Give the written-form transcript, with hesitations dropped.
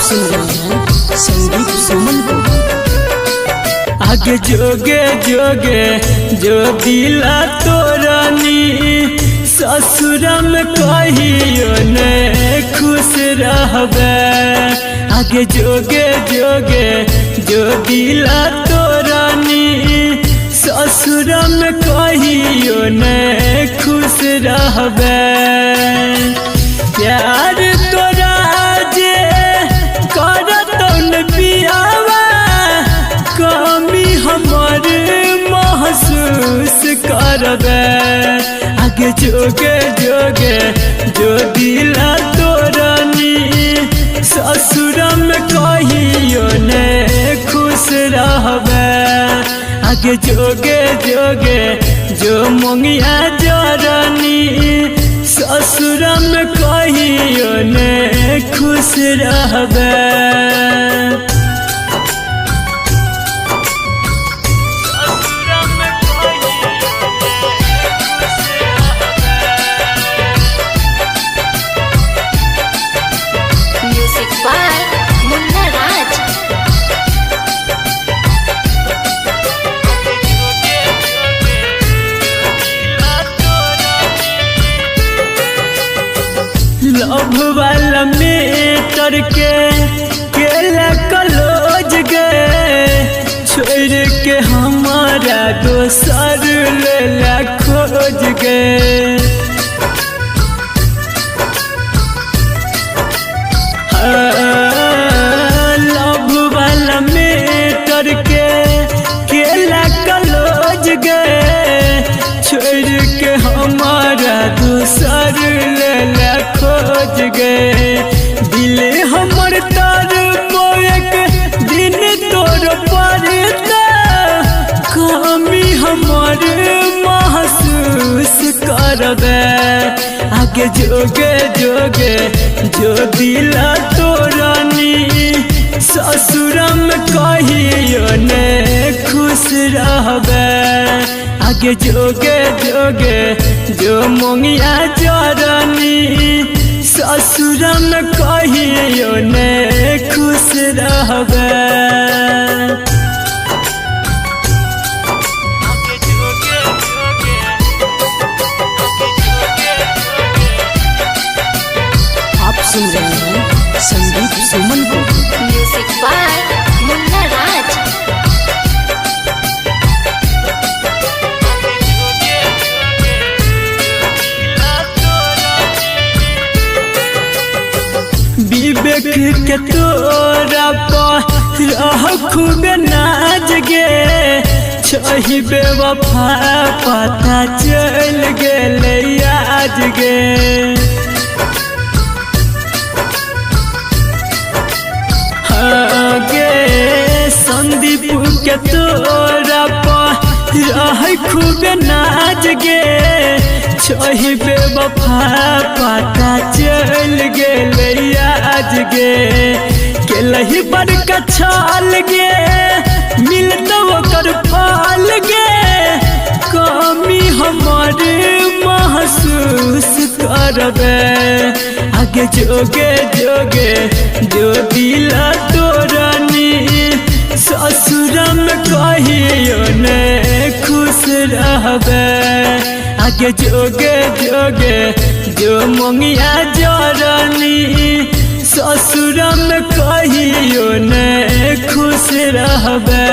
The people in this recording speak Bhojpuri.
सुन रहे हैं संदीप सुमन को। आगे जोगे जोगे जो दिला तोरानी ससुरा में कहियो ने खुश रहबे। आगे जोगे जोगे जो दिला तोरानी ससुरा में कहियो ने खुश रहबे। प्यार तोरा जे करतौन पियावा कमी हमर महसूस करबे। आगे जोगे जोगे जो दिला तोरानी ससुरा में कहियो ने खुश रहबे। आगे जोगे जोगे जो मंगिया जरानी ससुरा में कहियो ने खुश रहबे। Music by Munna Raj. Love वाला मीटर के केला कलोज गए छोड़ के हमारा दोसर लेला खोज गए। लव वाला मीटर के केला कलोज गए छोड़ के हमारा दोसर लेला खोज गए। दिल हमर तार एक दिन तोर पड़ता कमी हमर महसूस करबे। आगे जोगे जोगे जो दिला तोरानी ससुरा में कहियो ने खुश रहबे। आगे जोगे जोगे जो मंगिया जरानी ससुरा में कहियो ने खुश रहबे। आप सुन रहे हैं संदीप सुमन को। म्यूजिक बाय मुन्ना राज। विवेक के तोरा पर खूब नाज गे छही बेवफा पता चल गेले आज गे। गे संदीप के तोरा पर खूब नाज गे छही बेवफा पता चल गेले आज गे। केलही बड़का छाल गे मिलत ओकर फल गे कमी हमर महसूस करबे। आगे जोगे जोगे जो दिला तोरानी ससुरा में कहियो ने खुश रहबे। आगे जोगे जोगे जो मंगिया जरानी ससुरा में कहियो ने खुश रहबे।